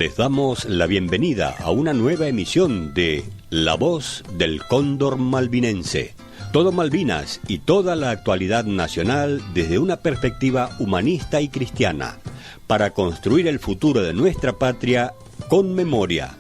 Les damos la bienvenida a una nueva emisión de La Voz del Cóndor Malvinense. Todo Malvinas y toda la actualidad nacional desde una perspectiva humanista y cristiana, para construir el futuro de nuestra patria con memoria.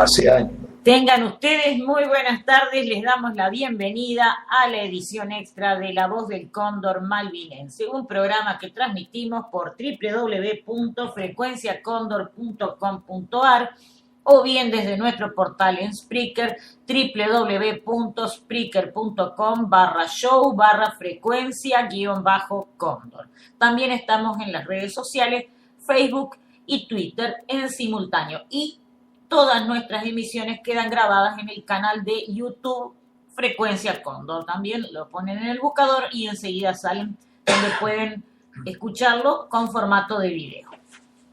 Hace años. Tengan ustedes muy buenas tardes, les damos la bienvenida a la edición extra de La Voz del Cóndor Malvinense, un programa que transmitimos por www.frecuenciacondor.com.ar o bien desde nuestro portal en Spreaker, www.spreaker.com/show/frecuencia-cóndor. También estamos en las redes sociales, Facebook y Twitter en simultáneo, y todas nuestras emisiones quedan grabadas en el canal de YouTube Frecuencia Cóndor. También lo ponen en el buscador y enseguida salen donde pueden escucharlo con formato de video.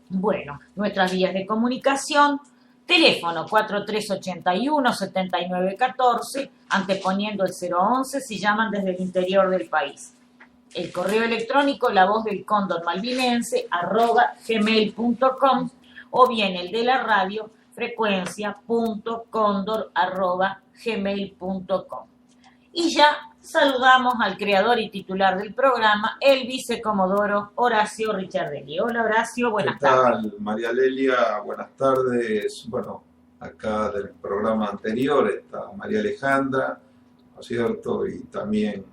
Bueno, nuestras vías de comunicación: teléfono 4381-7914, anteponiendo el 011 si llaman desde el interior del país. El correo electrónico lavozdelcondormalvinense@gmail.com, o bien el de la radio frecuencia.condor@gmail.com. Y ya saludamos al creador y titular del programa, el vicecomodoro Horacio Richardelli. Hola Horacio, buenas tardes. ¿Qué tal, María Lelia? Buenas tardes. Bueno, acá del programa anterior está María Alejandra, ¿no es cierto? Y también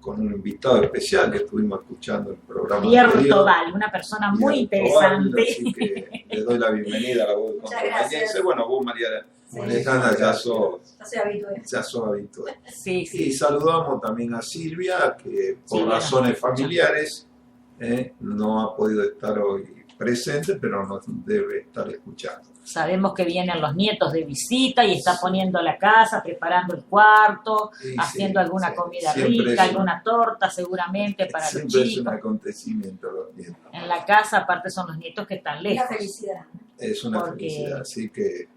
con un invitado especial que estuvimos escuchando el programa Pierre anterior. Tobal, una persona muy interesante. Así que le doy la bienvenida a La Voz del Cóndor Malvinense. Bueno, vos, María Alejandra, ya sos habitual. Sí. Y saludamos también a Silvia, que por razones familiares no ha podido estar hoy presente, pero nos debe estar escuchando. Sabemos que vienen los nietos de visita y está poniendo la casa, preparando el cuarto, haciendo alguna comida rica, alguna torta seguramente para los chicos. Siempre es un acontecimiento los nietos. En la casa, aparte, son los nietos que están lejos. Una felicidad. Es una felicidad, así que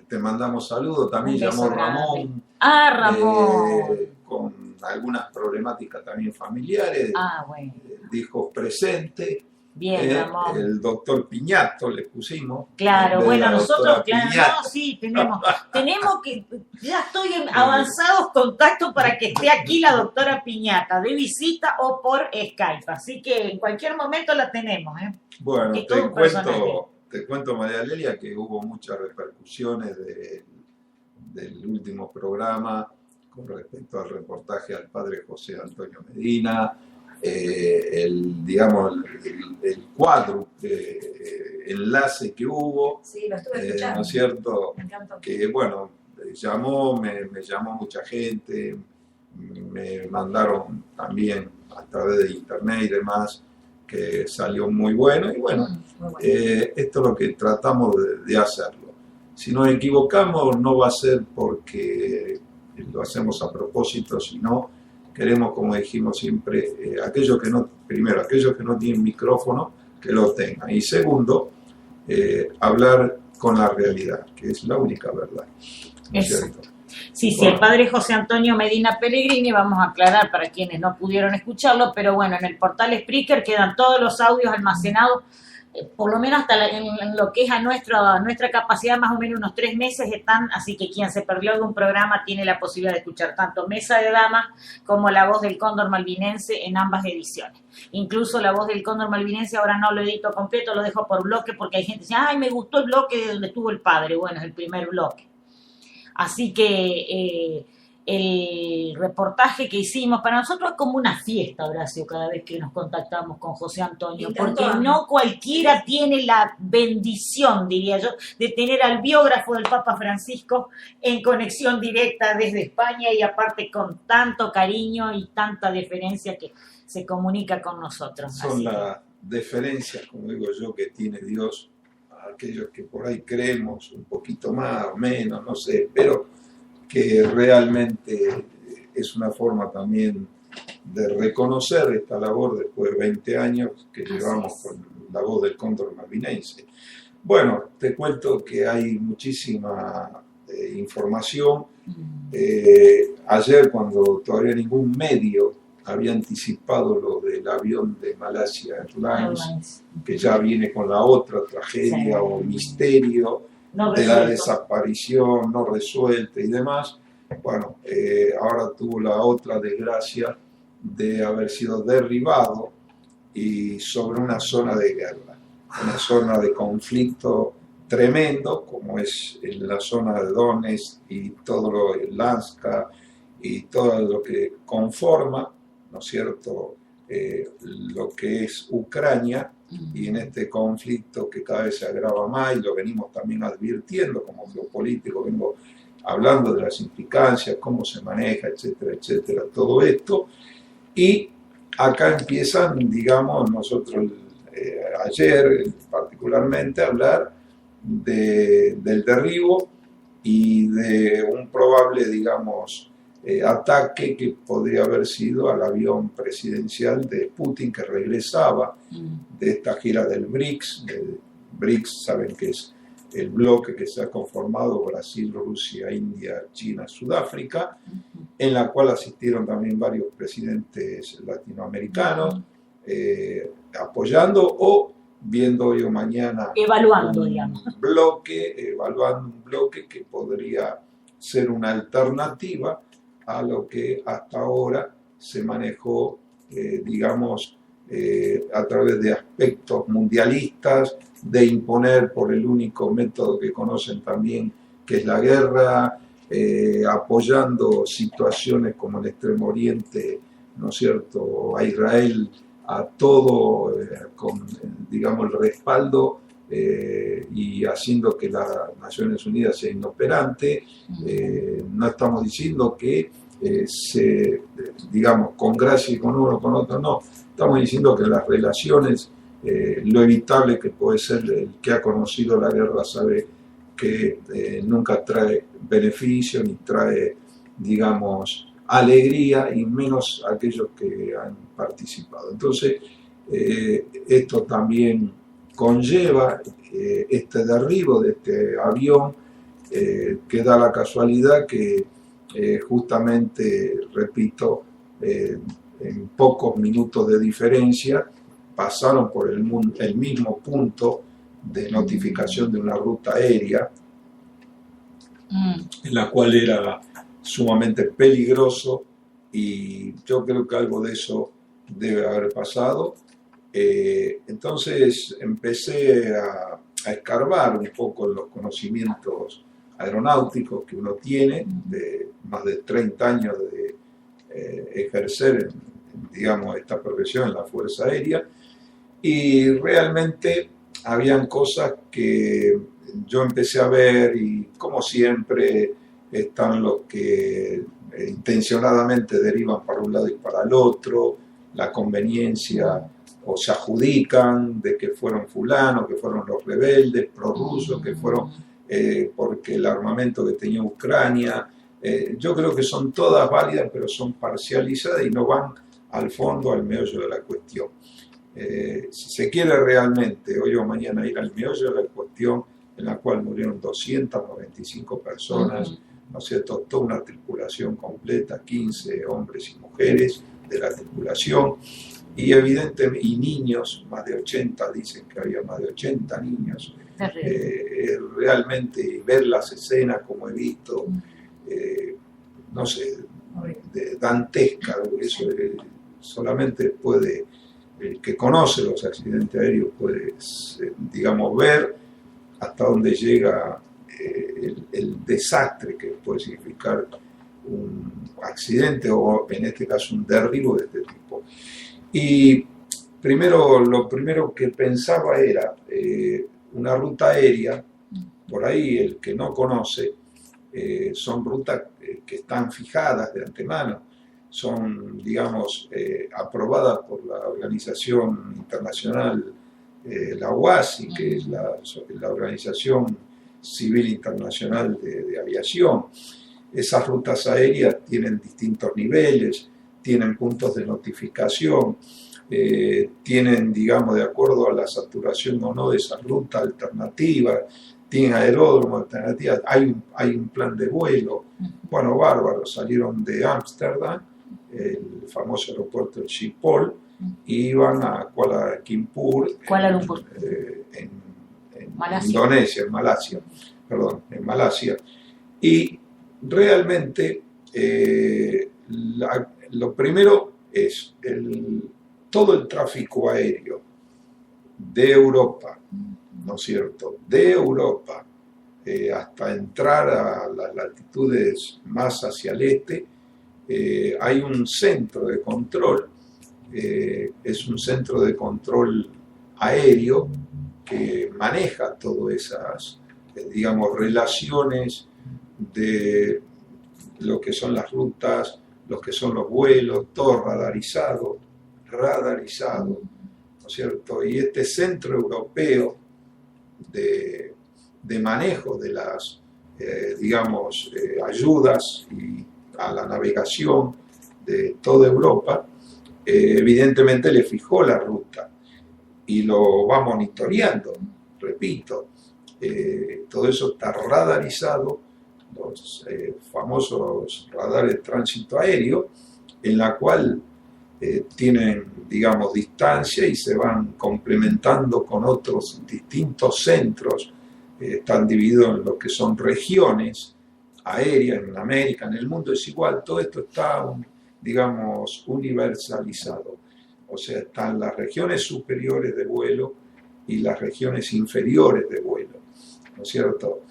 te mandamos saludos. También Un beso llamó grande. Ramón, Ramón. con algunas problemáticas también familiares. Bueno. Dijo presente. Bien, Ramón. El doctor Piñato le pusimos. Claro, bueno, nosotros, Piñato. claro, no, sí, tenemos que, ya estoy en avanzados contactos para que esté aquí la doctora Piñata, de visita o por Skype, así que en cualquier momento la tenemos, ¿eh? Bueno, Es todo un personaje. te cuento, María Lelia, que hubo muchas repercusiones del último programa con respecto al reportaje al padre José Antonio Medina, digamos, el cuádruple enlace que hubo, Sí, lo estuve escuchando. ¿no es cierto? Me encantó. Que bueno, me llamó mucha gente, me mandaron también a través de internet y demás, que salió muy bueno, y bueno, Muy bueno. esto es lo que tratamos de hacerlo. Si nos equivocamos no va a ser porque lo hacemos a propósito, sino queremos, como dijimos siempre, aquellos que no tienen micrófono, que lo tengan. Y segundo, hablar con la realidad, que es la única verdad. ¿No es cierto? Sí, el padre José Antonio Medina Pellegrini, vamos a aclarar para quienes no pudieron escucharlo, pero bueno, en el portal Spreaker quedan todos los audios almacenados, por lo menos hasta en lo que es a nuestra capacidad, más o menos unos 3 meses están, así que quien se perdió algún programa tiene la posibilidad de escuchar tanto Mesa de Damas como La Voz del Cóndor Malvinense en ambas ediciones. Incluso La Voz del Cóndor Malvinense ahora no lo edito completo, lo dejo por bloque porque hay gente que dice, ay, me gustó el bloque de donde estuvo el padre. Bueno, es el primer bloque. Así que el reportaje que hicimos, para nosotros es como una fiesta, Horacio, cada vez que nos contactamos con José Antonio, porque no cualquiera tiene la bendición, diría yo, de tener al biógrafo del Papa Francisco en conexión directa desde España y aparte con tanto cariño y tanta deferencia que se comunica con nosotros. Son las deferencias, como digo yo, que tiene Dios a aquellos que por ahí creemos un poquito más o menos, no sé, pero que realmente es una forma también de reconocer esta labor después de 20 años que llevamos con La Voz del Cóndor Malvinense. Bueno, te cuento que hay muchísima información. Ayer, cuando todavía ningún medio había anticipado lo del avión de Malaysia Airlines, que ya viene con la otra tragedia o misterio de la desaparición no resuelta y demás. Bueno, ahora tuvo la otra desgracia de haber sido derribado y sobre una zona de guerra, una zona de conflicto tremendo, como es en la zona de Donetsk y todo lo de Luhansk y todo lo que conforma, ¿no es cierto?, lo que es Ucrania, y en este conflicto que cada vez se agrava más, y lo venimos también advirtiendo como geopolítico, vengo hablando de las implicancias, cómo se maneja, etcétera, etcétera, todo esto. Y acá empiezan, digamos, nosotros ayer particularmente a hablar del derribo y de un probable, digamos, ataque que podría haber sido al avión presidencial de Putin, que regresaba de esta gira del BRICS. El BRICS, saben que es el bloque que se ha conformado Brasil, Rusia, India, China, Sudáfrica, en la cual asistieron también varios presidentes latinoamericanos, apoyando o viendo hoy o mañana evaluando un bloque que podría ser una alternativa a lo que hasta ahora se manejó, digamos, a través de aspectos mundialistas, de imponer por el único método que conocen también, que es la guerra, apoyando situaciones como el Extremo Oriente, ¿no es cierto?, a Israel, a todo, con, digamos, el respaldo y haciendo que las Naciones Unidas sea inoperante. No estamos diciendo que digamos, con gracia y con uno, con otro, no. Estamos diciendo que las relaciones, lo evitable que puede ser, el que ha conocido la guerra sabe que nunca trae beneficio ni trae, digamos, alegría, y menos aquellos que han participado. Entonces, esto también conlleva este derribo de este avión, que da la casualidad que justamente, repito, en pocos minutos de diferencia pasaron por el mismo punto de notificación de una ruta aérea, en la cual era sumamente peligroso, y yo creo que algo de eso debe haber pasado. Entonces empecé a escarbar un poco en los conocimientos aeronáuticos que uno tiene, de más de 30 años de ejercer, digamos, esta profesión en la Fuerza Aérea, y realmente habían cosas que yo empecé a ver, y como siempre están los que intencionadamente derivan para un lado y para el otro, la conveniencia, o se adjudican de que fueron fulanos, que fueron los rebeldes prorrusos, que fueron porque el armamento que tenía Ucrania. Yo creo que son todas válidas, pero son parcializadas y no van al fondo, al meollo de la cuestión. Si se quiere realmente hoy o mañana ir al meollo de la cuestión, en la cual murieron 295 personas, ¿no es cierto?, toda una tripulación completa, 15 hombres y mujeres de la tripulación, y evidentemente, y niños, más de 80, dicen que había más de 80 niños. Realmente ver las escenas como he visto, no sé, dantesca, eso solamente puede, el que conoce los accidentes aéreos puede, digamos, ver hasta dónde llega el desastre que puede significar un accidente, o en este caso un derribo de este tipo. Y lo primero que pensaba era una ruta aérea. Por ahí el que no conoce, son rutas que están fijadas de antemano, son, digamos, aprobadas por la organización internacional, la OASI, que es la Organización Civil Internacional de Aviación. Esas rutas aéreas tienen distintos niveles, tienen puntos de notificación, tienen, digamos, de acuerdo a la saturación o no de esa ruta, alternativas, tienen aeródromo, alternativas, hay un plan de vuelo. Bueno, bárbaro, salieron de Ámsterdam, el famoso aeropuerto de Schiphol, y iban a Kuala Lumpur, en Indonesia, en Malasia. Y realmente lo primero es todo el tráfico aéreo de Europa, ¿no es cierto?, de Europa hasta entrar a las latitudes más hacia el este. Hay un centro de control, es un centro de control aéreo que maneja todas esas, digamos, relaciones de lo que son las rutas, los que son los vuelos, todo radarizado, ¿no es cierto? Y este centro europeo de manejo de las, digamos, ayudas a la navegación de toda Europa, evidentemente le fijó la ruta y lo va monitoreando, repito, todo eso está radarizado, los famosos radares de tránsito aéreo, en la cual tienen, digamos, distancia y se van complementando con otros distintos centros, están divididos en lo que son regiones aéreas. En América, en el mundo es igual, todo esto está, digamos, universalizado, o sea, están las regiones superiores de vuelo y las regiones inferiores de vuelo, ¿no es cierto?,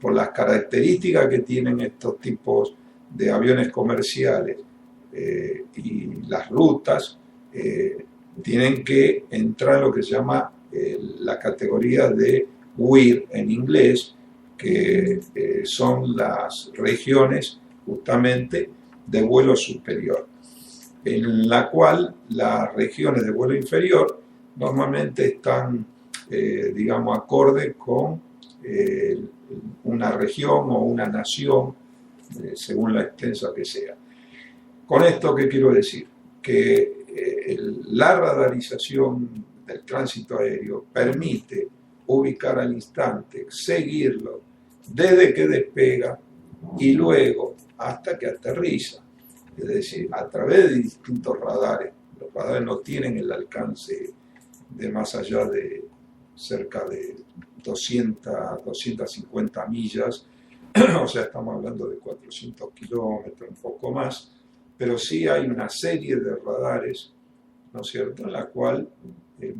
por las características que tienen estos tipos de aviones comerciales y las rutas, tienen que entrar en lo que se llama la categoría de WIR en inglés, que son las regiones justamente de vuelo superior, en la cual las regiones de vuelo inferior normalmente están, digamos, acorde con una región o una nación, según la extensa que sea. Con esto, ¿qué quiero decir? Que la radarización del tránsito aéreo permite ubicar al instante, seguirlo desde que despega y luego hasta que aterriza. Es decir, a través de distintos radares. Los radares no tienen el alcance de más allá de cerca de 250 millas, o sea, estamos hablando de 400 kilómetros, un poco más, pero sí hay una serie de radares, ¿no es cierto?, en la cual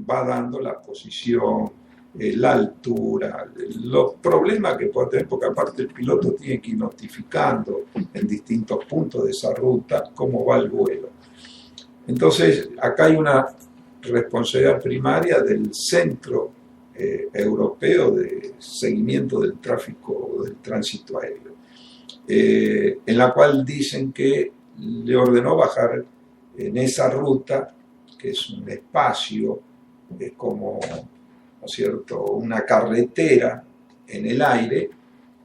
va dando la posición, la altura, los problemas que puede tener, porque aparte el piloto tiene que ir notificando en distintos puntos de esa ruta cómo va el vuelo. Entonces, acá hay una responsabilidad primaria del Centro Europeo de Seguimiento del Tráfico, del Tránsito Aéreo, en la cual dicen que le ordenó bajar en esa ruta, que es un espacio, es como, ¿no es cierto?, una carretera en el aire,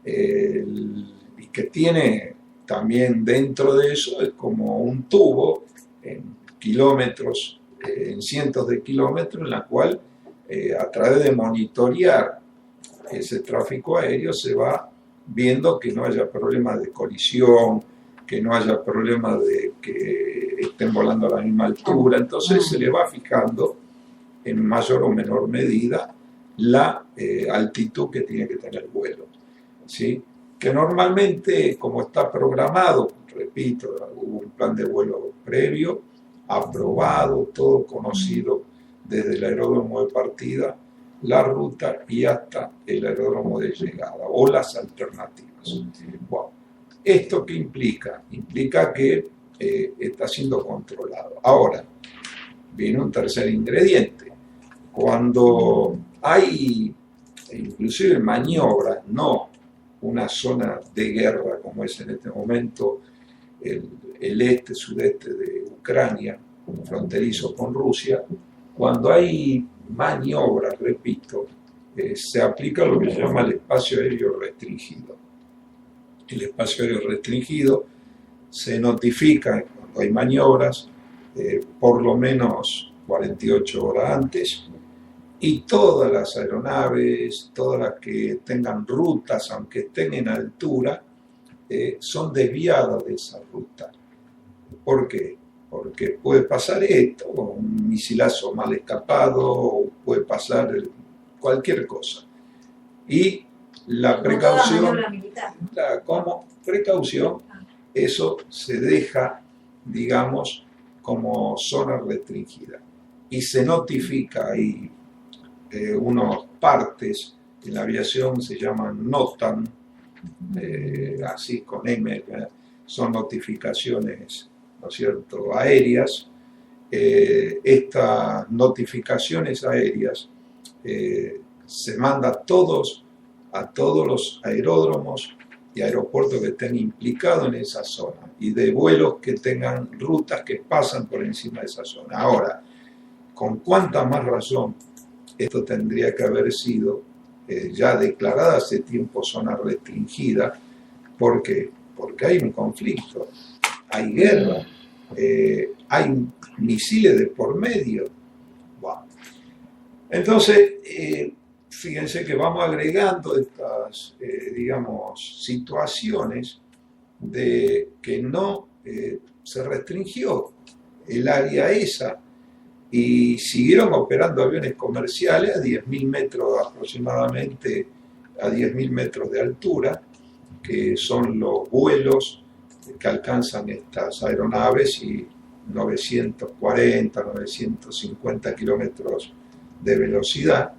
y que tiene también dentro de eso, es como un tubo en kilómetros, en cientos de kilómetros, en la cual a través de monitorear ese tráfico aéreo se va viendo que no haya problemas de colisión, que no haya problemas de que estén volando a la misma altura. Entonces se le va fijando en mayor o menor medida la altitud que tiene que tener el vuelo, ¿sí? Que normalmente, como está programado, repito, hubo un plan de vuelo previo, aprobado, todo conocido desde el aeródromo de partida, la ruta y hasta el aeródromo de llegada o las alternativas. Bueno, ¿esto qué implica? Implica que está siendo controlado. Ahora, viene un tercer ingrediente. Cuando hay inclusive maniobras, no una zona de guerra como es en este momento el este-sudeste de Ucrania, fronterizo con Rusia, cuando hay maniobras, repito, se aplica lo que se llama el espacio aéreo restringido. El espacio aéreo restringido se notifica cuando hay maniobras por lo menos 48 horas antes, y todas las aeronaves, todas las que tengan rutas, aunque estén en altura, son desviadas de esa ruta. ¿Por qué? Porque puede pasar esto, un misilazo mal escapado, puede pasar cualquier cosa. Y la precaución, como precaución, eso se deja, digamos, como zona restringida. Y se notifica ahí unos partes, en la aviación se llaman NOTAM, así con M, son notificaciones, ¿no es cierto?, aéreas. Estas notificaciones aéreas se manda a todos los aeródromos y aeropuertos que estén implicados en esa zona y de vuelos que tengan rutas que pasan por encima de esa zona. Ahora, con cuánta más razón esto tendría que haber sido ya declarada hace tiempo zona restringida. ¿Por qué? Porque hay un conflicto, hay guerra, hay misiles de por medio. Wow. Entonces, fíjense que vamos agregando estas, digamos, situaciones de que no se restringió el área esa y siguieron operando aviones comerciales a 10.000 metros aproximadamente, a 10.000 metros de altura, que son los vuelos que alcanzan estas aeronaves, y 940, 950 kilómetros de velocidad,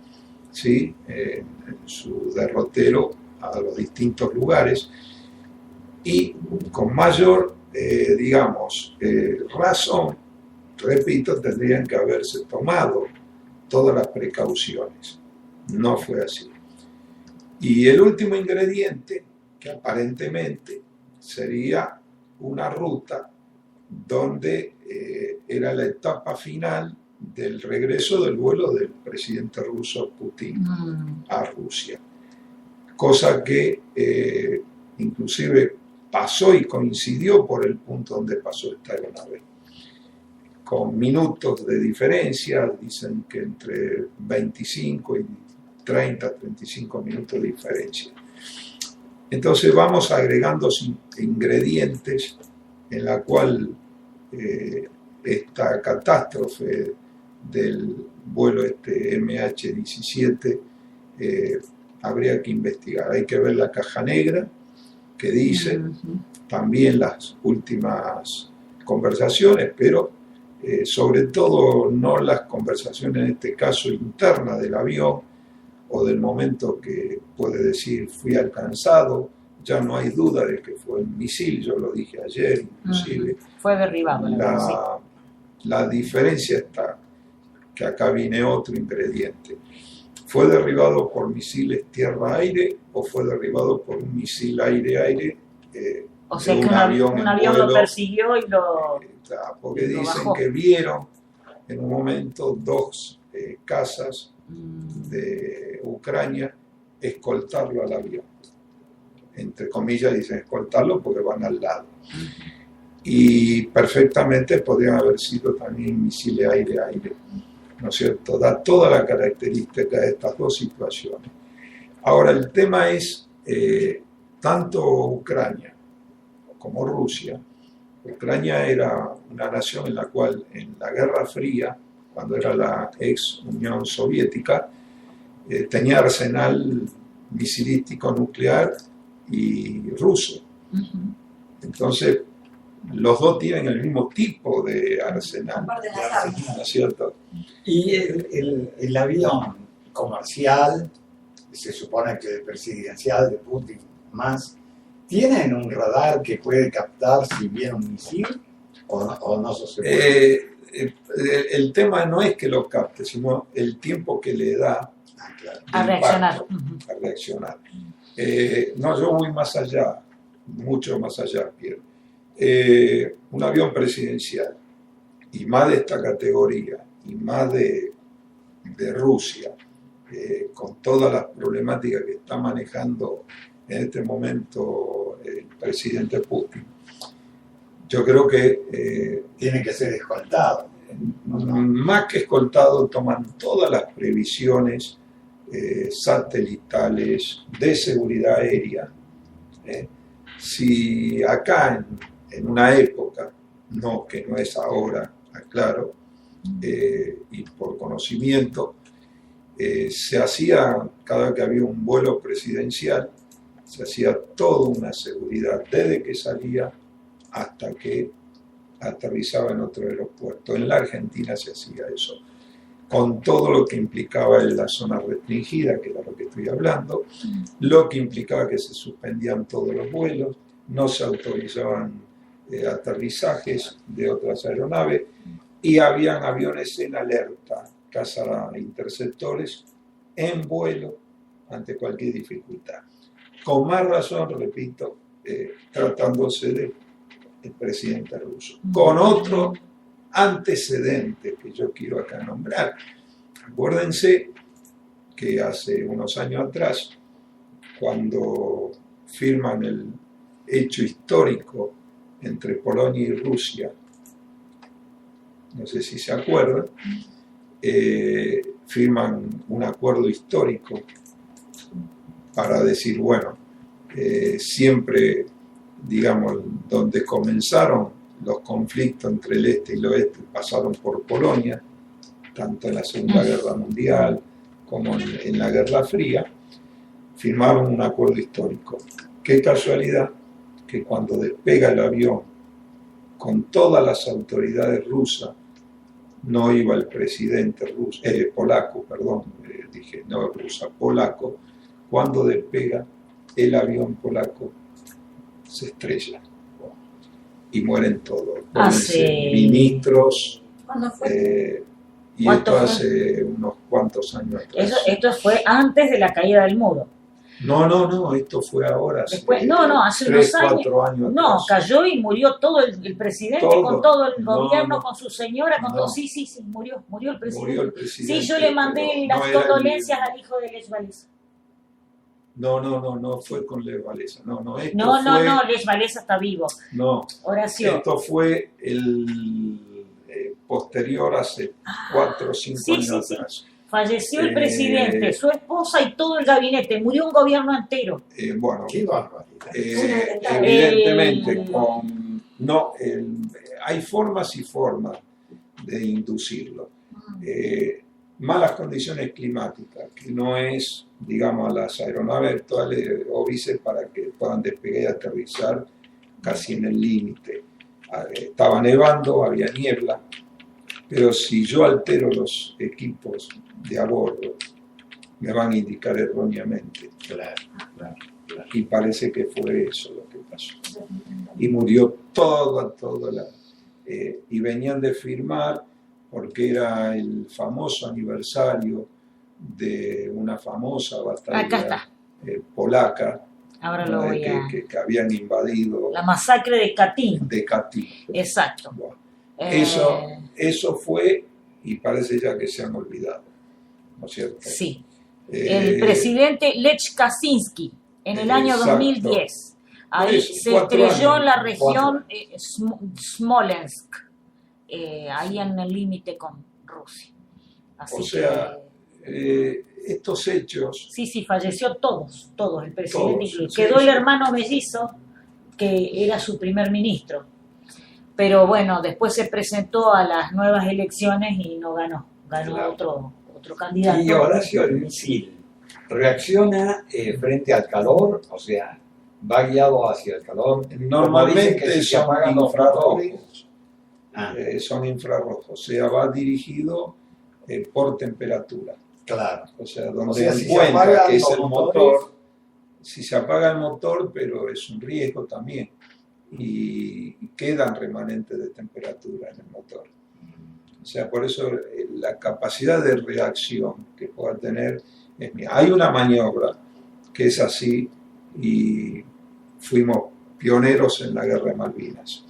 ¿sí?, en su derrotero a los distintos lugares, y con mayor, digamos, razón, repito, tendrían que haberse tomado todas las precauciones. No fue así. Y el último ingrediente, que aparentemente sería una ruta donde era la etapa final del regreso del vuelo del presidente ruso Putin a Rusia. Cosa que inclusive pasó y coincidió por el punto donde pasó esta aeronave. Con minutos de diferencia, dicen que entre 25 y 30, 35 minutos de diferencia. Entonces vamos agregando ingredientes en la cual esta catástrofe del vuelo MH17 habría que investigar. Hay que ver la caja negra que dice, también las últimas conversaciones, pero sobre todo no las conversaciones en este caso internas del avión o del momento que puede decir fui alcanzado. Ya no hay duda de que fue un misil, yo lo dije ayer inclusive. Fue derribado. La diferencia está que acá viene otro ingrediente. ¿Fue derribado por misiles tierra-aire o fue derribado por un misil aire-aire? O sea, que un avión lo persiguió y lo... porque lo dicen bajó. que vieron en un momento dos cazas de Ucrania escoltarlo al avión. Entre comillas dicen escoltarlo porque van al lado. Y perfectamente podrían haber sido también misiles aire-aire, ¿no es cierto? Da toda la característica de estas dos situaciones. Ahora, el tema es, tanto Ucrania como Rusia, Ucrania era una nación en la cual en la Guerra Fría, cuando era la ex Unión Soviética, tenía arsenal misilístico nuclear y ruso. Entonces, los dos tienen el mismo tipo de arsenal, ¿no es cierto? Y el avión comercial, se supone que presidencial de Putin más, ¿tienen un radar que puede captar si viene un misil o no se puede? El tema no es que lo capte, sino el tiempo que le da a reaccionar. A reaccionar. No, yo voy más allá, mucho más allá, Pierre. Un avión presidencial, y más de esta categoría, y más de Rusia, con todas las problemáticas que está manejando en este momento el presidente Putin, yo creo que tiene que ser escoltado. Más que escoltado, toman todas las previsiones satelitales de seguridad aérea. Si acá en una época, que no es ahora, aclaro, y por conocimiento, se hacía, cada vez que había un vuelo presidencial, se hacía toda una seguridad desde que salía hasta que aterrizaba en otro aeropuerto. En la Argentina se hacía eso, con todo lo que implicaba en la zona restringida, que era lo que estoy hablando, lo que implicaba que se suspendían todos los vuelos, no se autorizaban aterrizajes de otras aeronaves, y habían aviones en alerta, caza interceptores, en vuelo ante cualquier dificultad. Con más razón, repito, tratándose del presidente ruso. Con otro antecedente que yo quiero acá nombrar. Acuérdense que hace unos años atrás, cuando firman el hecho histórico entre Polonia y Rusia, no sé si se acuerdan, firman un acuerdo histórico para decir, bueno, siempre, digamos, donde comenzaron los conflictos entre el este y el oeste pasaron por Polonia, tanto en la Segunda Guerra Mundial como en la Guerra Fría, firmaron un acuerdo histórico. Qué casualidad que cuando despega el avión con todas las autoridades rusas, no iba el presidente polaco, polaco, cuando despega el avión polaco se estrella y mueren todos, ministros, ¿Cuándo fue? y esto hace unos cuantos años atrás. Esto fue antes de la caída del muro. No, esto fue ahora. Después, hace 3, unos años. 4 años No, atrás. cayó y murió todo el presidente, Todo. con todo el gobierno, No. con su señora, con No. todo. Sí, murió el presidente. Murió el presidente. Sí, yo le mandé pero las no era condolencias al hijo de Lech Walesa. No fue con Lech Walesa. No, Lech Walesa está vivo. No, Horacio. esto fue el posterior, hace 4 o 5 años atrás. Falleció el presidente, su esposa y todo el gabinete. Murió un gobierno entero. Bueno, Qué barbaridad. evidentemente, hay formas y formas de inducirlo. Malas condiciones climáticas, que no es, digamos, a las aeronaves actuales óbices para que puedan despegar y aterrizar casi en el límite. Estaba nevando, había niebla, pero si yo altero los equipos de a bordo, me van a indicar erróneamente. Claro. Y parece que fue eso lo que pasó. Y murió toda y venían de firmar porque era el famoso aniversario de una famosa batalla polaca. Ahora lo voy a... que habían invadido La masacre de Katyn. de Katyn. Exacto. Bueno, eso fue, y parece ya que se han olvidado, ¿no es cierto? Sí. El presidente Lech Kaczynski, en el año exacto. 2010. Ahí Pues, se 4 estrelló años, en la región Smolensk, ahí en el límite con Rusia. Así O sea, estos hechos, sí, falleció todos, el presidente Todos, incluido. sí, Quedó el sí. hermano mellizo, que era su primer ministro. Pero bueno, después se presentó a las nuevas elecciones y no ganó. Ganó Claro. otro candidato. Y Horacio, el misil reacciona frente al calor, o sea, va guiado hacia el calor. Como dicen normalmente que si se son apagan los motores, infrarrojos. Ah, Son infrarrojos, o sea, va dirigido por temperatura. claro. O sea, donde O sea, si se encuentra apagan que es los el motores, motor, si se apaga el motor, pero es un riesgo también, y quedan remanentes de temperatura en el motor. O sea, por eso la capacidad de reacción que pueda tener es mía. Hay una maniobra que es así, y fuimos pioneros en la Guerra de Malvinas,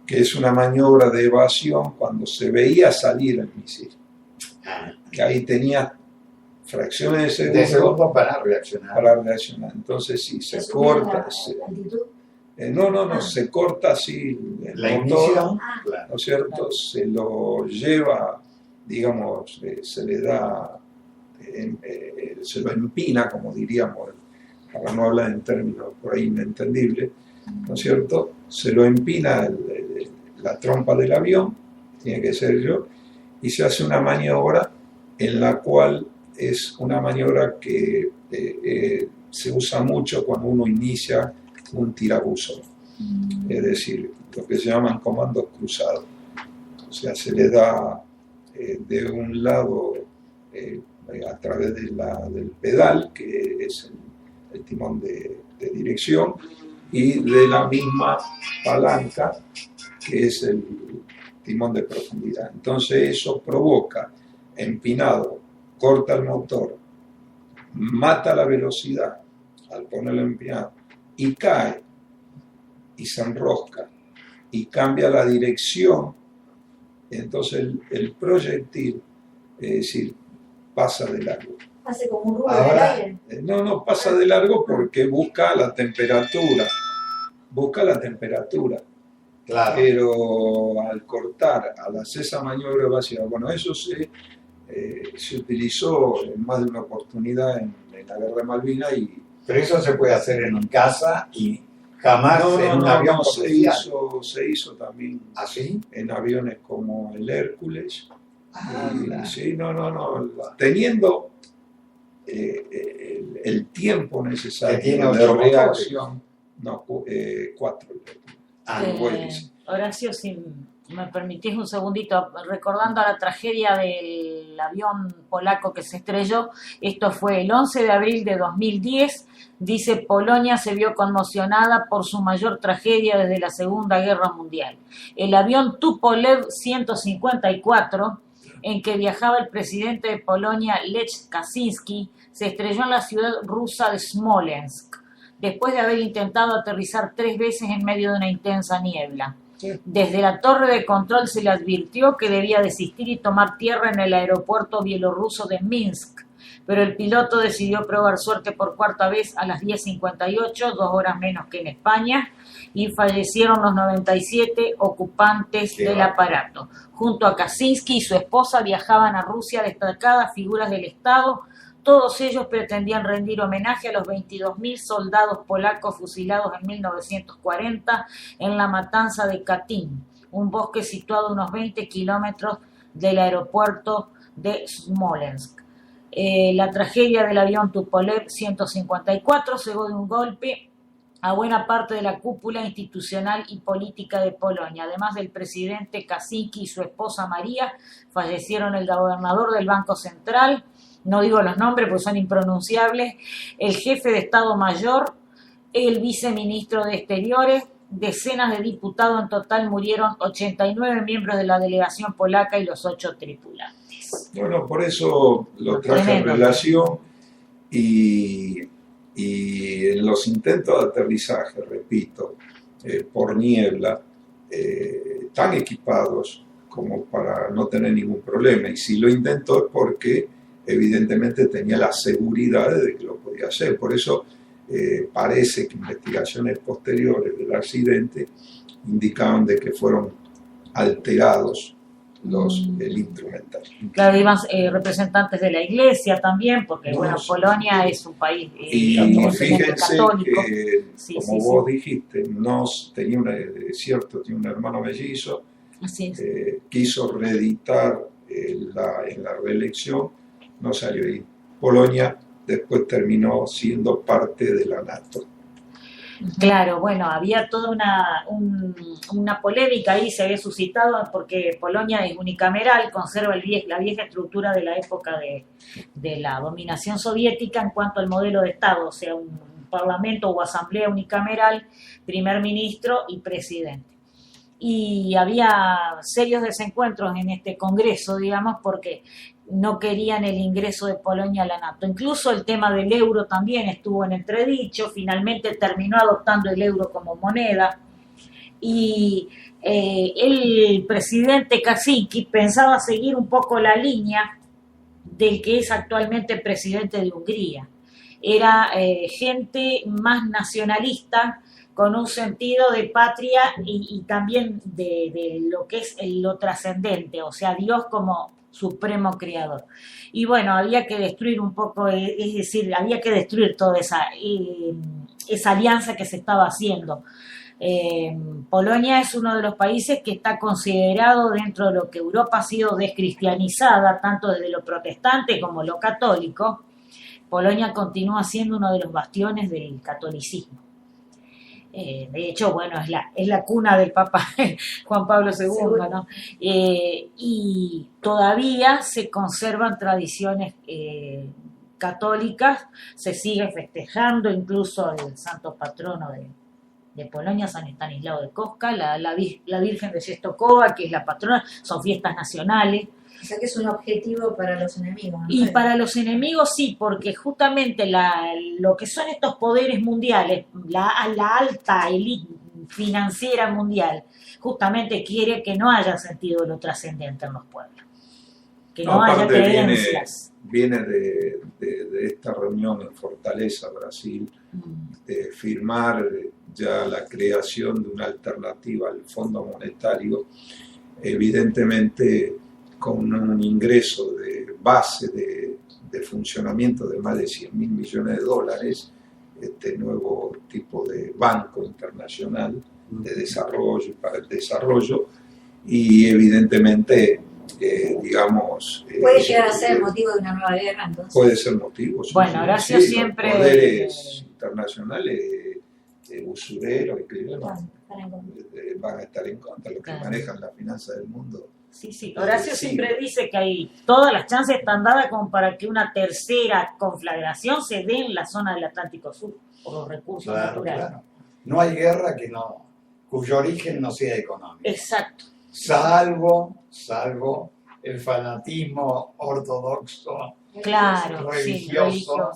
que es una maniobra de evasión cuando se veía salir el misil, que ahí tenía fracciones de de segundo segundo para reaccionar. para reaccionar. Entonces, si se corta, se corta así el La motor, ignición, claro. ¿no es cierto? Se lo lleva, digamos, se le da, se lo empina, como diríamos, para no hablar en términos por ahí inentendibles, ¿no es cierto? Se lo empina la trompa del avión, tiene que ser yo, y se hace una maniobra en la cual es una maniobra que se usa mucho cuando uno inicia un tirabuzón, es decir, lo que se llaman comandos cruzados. O sea, se le da de un lado a través del pedal, que es el timón de dirección, y de la misma palanca, que es el timón de profundidad. Entonces eso provoca empinado, corta el motor, mata la velocidad al ponerlo empinado, y cae, y se enrosca, y cambia la dirección. Entonces el proyectil, es decir, pasa de largo. Hace como un ruido Ahora, del aire. No pasa de largo porque busca la temperatura, Claro. pero al cortar, al hacer esa maniobra evasiva, bueno, eso se utilizó en más de una oportunidad en la Guerra de Malvinas, y Pero eso se puede hacer en casa y jamás en un avión comercial. se hizo también ¿Así? en aviones como el Hércules. Ah, Sí, teniendo el tiempo necesario Que tiene de 8 motores. reacción, 4. Horacio, si me permitís un segundito, recordando la tragedia del avión polaco que se estrelló, esto fue el 11 de abril de 2010, dice: Polonia se vio conmocionada por su mayor tragedia desde la Segunda Guerra Mundial. El avión Tupolev 154, en que viajaba el presidente de Polonia, Lech Kaczynski, se estrelló en la ciudad rusa de Smolensk, después de haber intentado aterrizar 3 veces en medio de una intensa niebla. Desde la torre de control se le advirtió que debía desistir y tomar tierra en el aeropuerto bielorruso de Minsk, pero el piloto decidió probar suerte por cuarta vez a las 10:58, 2 horas menos que en España, y fallecieron los 97 ocupantes del aparato. Junto a Kaczynski y su esposa viajaban a Rusia destacadas figuras del Estado. Todos ellos pretendían rendir homenaje a los 22.000 soldados polacos fusilados en 1940 en la matanza de Katyn, un bosque situado a unos 20 kilómetros del aeropuerto de Smolensk. La tragedia del avión Tupolev 154 cegó de un golpe a buena parte de la cúpula institucional y política de Polonia. Además del presidente Kaczynski y su esposa María, fallecieron el gobernador del Banco Central, no digo los nombres porque son impronunciables, el jefe de Estado Mayor, el viceministro de Exteriores, decenas de diputados. En total murieron 89 miembros de la delegación polaca y los 8 tripulantes. Bueno, por eso lo traje en relación y en los intentos de aterrizaje, repito, por niebla, tan equipados como para no tener ningún problema. Y si lo intentó es porque evidentemente tenía la seguridad de que lo podía hacer. Por eso parece que investigaciones posteriores del accidente indicaban de que fueron alterados el instrumental. Claro, iban representantes de la Iglesia también, porque No, bueno, sí, Polonia sí. es un país Y fíjense católico. que, Sí, como sí, vos dijiste, tenía un hermano mellizo, Así es. quiso reeditar en la reelección, no salió ahí. Polonia después terminó siendo parte de la NATO. Claro, bueno, había toda una polémica ahí, se había suscitado porque Polonia es unicameral, conserva la vieja estructura de la época de la dominación soviética en cuanto al modelo de Estado, o sea, un parlamento o asamblea unicameral, primer ministro y presidente. Y había serios desencuentros en este congreso, digamos, porque no querían el ingreso de Polonia a la NATO. Incluso el tema del euro también estuvo en entredicho, finalmente terminó adoptando el euro como moneda y el presidente Kaczynski pensaba seguir un poco la línea del que es actualmente presidente de Hungría. Era gente más nacionalista, con un sentido de patria y también de lo que es lo trascendente, o sea, Dios como supremo creador. Y bueno, había que destruir un poco, es decir, había que destruir toda esa alianza que se estaba haciendo. Polonia es uno de los países que está considerado dentro de lo que Europa ha sido descristianizada, tanto desde lo protestante como lo católico. Polonia continúa siendo uno de los bastiones del catolicismo. De hecho, bueno, es la cuna del Papa Juan Pablo II, ¿no? Y todavía se conservan tradiciones católicas, se sigue festejando incluso el santo patrono de Polonia, San Estanislao de Kostka, la Virgen de Czestochowa, que es la patrona, son fiestas nacionales. O sea que es un objetivo para los enemigos, ¿no? Y para los enemigos sí, porque justamente lo que son estos poderes mundiales, la alta élite financiera mundial, justamente quiere que no haya sentido de lo trascendente en los pueblos, que no haya creencias. Viene de esta reunión en Fortaleza, Brasil, de firmar ya la creación de una alternativa al Fondo Monetario, evidentemente con un ingreso de base de funcionamiento de más de $100.000 millones, este nuevo tipo de banco internacional de desarrollo y para el desarrollo, y evidentemente, digamos... ¿Puede llegar a ser motivo de una nueva guerra, entonces? Puede ser motivo. Bueno, Horacio siempre... Los poderes internacionales, usureros, que van a estar en contra, los que manejan la finanza del mundo. Sí. Horacio siempre dice que todas las chances están dadas como para que una tercera conflagración se dé en la zona del Atlántico Sur, por los recursos naturales. Claro. No hay guerra cuyo origen no sea económico. Exacto. Salvo el fanatismo ortodoxo, Claro, religioso,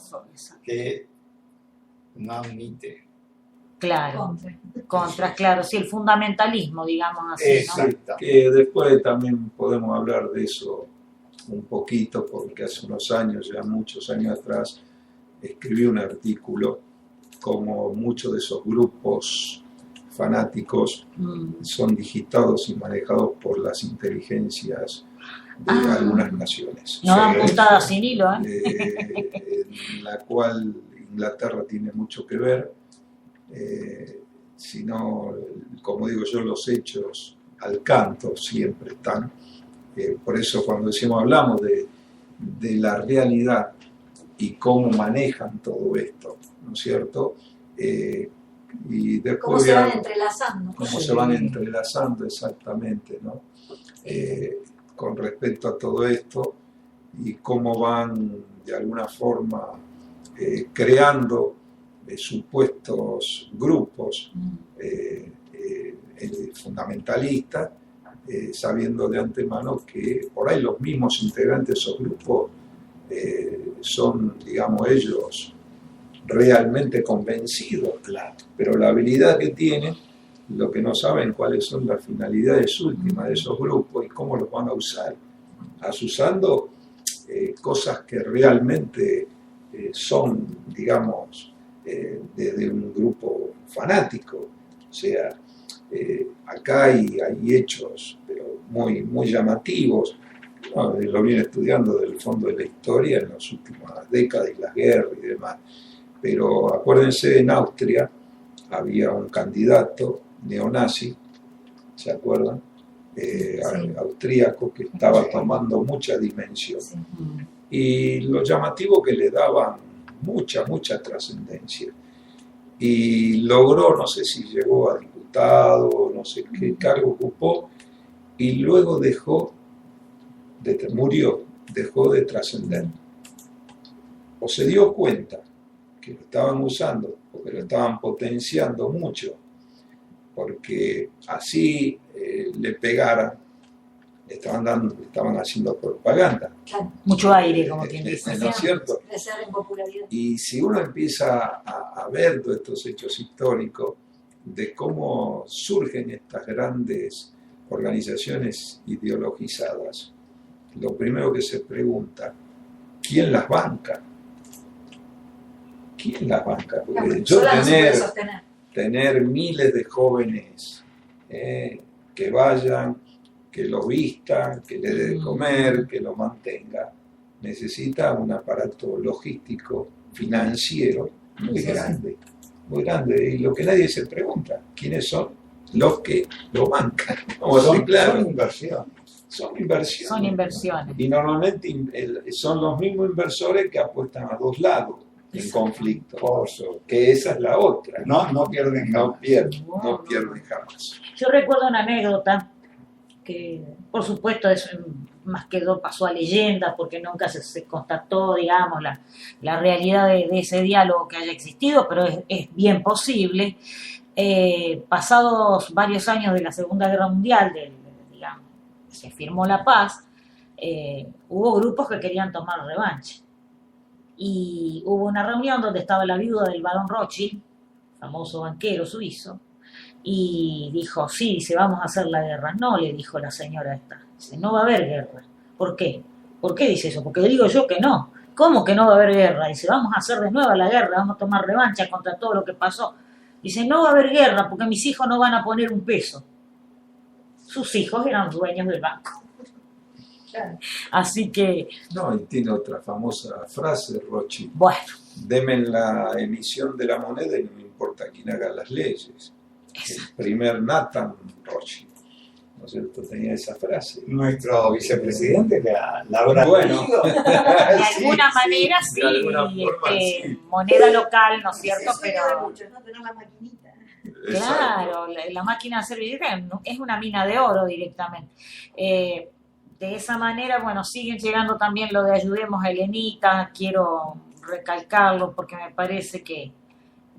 que no admite. Claro, claro, sí, el fundamentalismo, digamos así. Exacto. ¿No? Que después también podemos hablar de eso un poquito, porque hace unos años, ya muchos años atrás, escribí un artículo como muchos de esos grupos fanáticos son digitados y manejados por las inteligencias de algunas naciones. No dan puntadas sin hilo, En la cual Inglaterra tiene mucho que ver, sino, como digo yo, los hechos al canto siempre están. Por eso cuando hablamos de la realidad y cómo manejan todo esto, ¿no es cierto? Y después ¿Cómo se van entrelazando? Cómo se van entrelazando exactamente, ¿no? Con respecto a todo esto y cómo van de alguna forma creando supuestos grupos fundamentalistas, sabiendo de antemano que por ahí los mismos integrantes de esos grupos son, digamos, ellos realmente convencidos, claro, pero la habilidad que tienen, lo que no saben cuáles son las finalidades últimas de esos grupos y cómo los van a usar, usando cosas que realmente son, digamos, de un grupo fanático. O sea, acá hay hechos pero muy, muy llamativos. Bueno, lo viene estudiando del fondo de la historia en las últimas décadas y las guerras y demás. Pero acuérdense, en Austria había un candidato neonazi, ¿se acuerdan? Sí. Austríaco, que estaba tomando mucha dimensión. Sí. Y lo llamativo que le daban mucha trascendencia. Y logró, no sé si llegó a diputado, no sé qué cargo ocupó, y luego murió, dejó de trascender. O se dio cuenta que lo estaban usando, porque lo estaban potenciando mucho, porque así le pegaran, le estaban haciendo propaganda. Claro. Mucho aire, como quien dice. ¿No es cierto? Crecer en popularidad. Y si uno empieza a ver todos estos hechos históricos de cómo surgen estas grandes organizaciones ideologizadas, lo primero que se pregunta, ¿quién las banca? ¿Quién las banca? Porque yo tener miles de jóvenes que vayan, que lo vistan, que le dé de comer, que lo mantenga, necesita un aparato logístico, financiero muy grande, muy grande. Y lo que nadie se pregunta, ¿quiénes son los que lo bancan? Son inversiones. Son inversiones. Son inversiones. Y normalmente son los mismos inversores que apuestan a dos lados en conflicto. Que esa es la otra. No pierden jamás. No pierden jamás. Yo recuerdo una anécdota que, por supuesto, más quedó, pasó a leyenda porque nunca se constató, digamos, la realidad de ese diálogo que haya existido, pero es bien posible. Pasados varios años de la Segunda Guerra Mundial, digamos, se firmó la paz, hubo grupos que querían tomar revancha. Y hubo una reunión donde estaba la viuda del barón Rothschild, famoso banquero suizo, y dijo, sí, dice, vamos a hacer la guerra. No, le dijo la señora esta, dice, no va a haber guerra. ¿Por qué? ¿Por qué dice eso? Porque digo yo que no. ¿Cómo que no va a haber guerra? Dice, vamos a hacer de nuevo la guerra, vamos a tomar revancha contra todo lo que pasó. Dice, no va a haber guerra porque mis hijos no van a poner un peso. Sus hijos eran dueños del banco. Claro. Así que... No, y tiene otra famosa frase, Rothschild. Bueno. Deme la emisión de la moneda y no me importa quién haga las leyes. Exacto. El primer Nathan Rothschild, ¿no es cierto? Tenía esa frase. Nuestro vicepresidente la habrá Bueno. tenido. De alguna manera sí, de alguna forma, sí. Moneda local, ¿no es cierto? Eso ayuda Pero mucho, ¿no? Tener la maquinita. claro, la máquina de servilleta es una mina de oro directamente. De esa manera, bueno, siguen llegando también lo de ayudemos a Elenita, quiero recalcarlo porque me parece que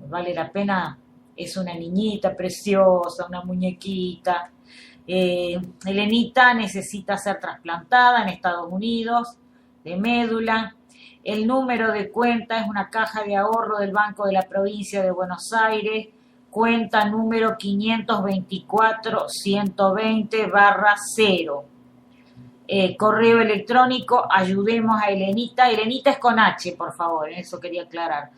vale la pena, es una niñita preciosa, una muñequita. Elenita necesita ser trasplantada en Estados Unidos de médula. El número de cuenta es una caja de ahorro del Banco de la Provincia de Buenos Aires, cuenta número 524-120-0. correo electrónico, ayudemos a Elenita. Elenita es con H, por favor, eso quería aclarar.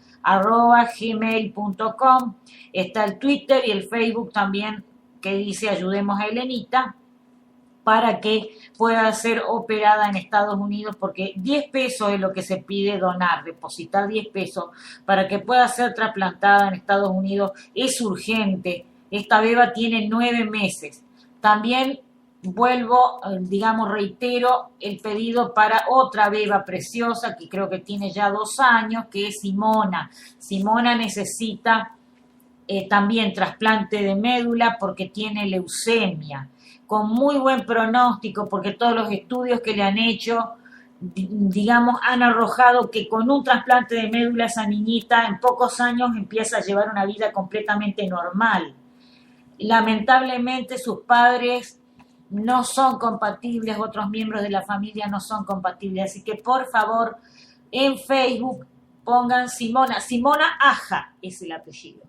@gmail.com. Está el Twitter y el Facebook también que dice ayudemos a Elenita, para que pueda ser operada en Estados Unidos, porque 10 pesos es lo que se pide donar, depositar 10 pesos para que pueda ser trasplantada en Estados Unidos. Es urgente. Esta beba tiene 9 meses. También vuelvo, reitero el pedido para otra beba preciosa que creo que tiene ya 2 años, que es Simona. Simona necesita también trasplante de médula porque tiene leucemia, con muy buen pronóstico, porque todos los estudios que le han hecho, han arrojado que con un trasplante de médula esa niñita en pocos años empieza a llevar una vida completamente normal. Lamentablemente sus padres no son compatibles, otros miembros de la familia no son compatibles, así que por favor en Facebook pongan Simona Aja, es el apellido,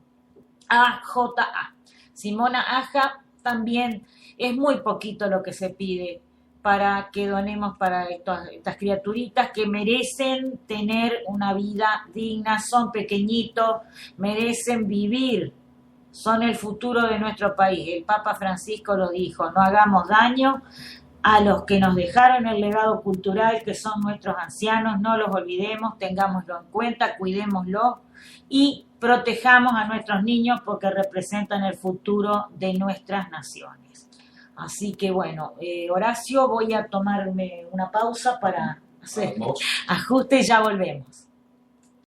AJA, Simona Aja. También es muy poquito lo que se pide para que donemos para estas criaturitas que merecen tener una vida digna, son pequeñitos, merecen vivir, son el futuro de nuestro país. El Papa Francisco lo dijo, no hagamos daño a los que nos dejaron el legado cultural, que son nuestros ancianos, no los olvidemos, tengámoslo en cuenta, cuidémoslo y protejamos a nuestros niños porque representan el futuro de nuestras naciones. Así que bueno, Horacio, voy a tomarme una pausa para hacer ajuste y ya volvemos.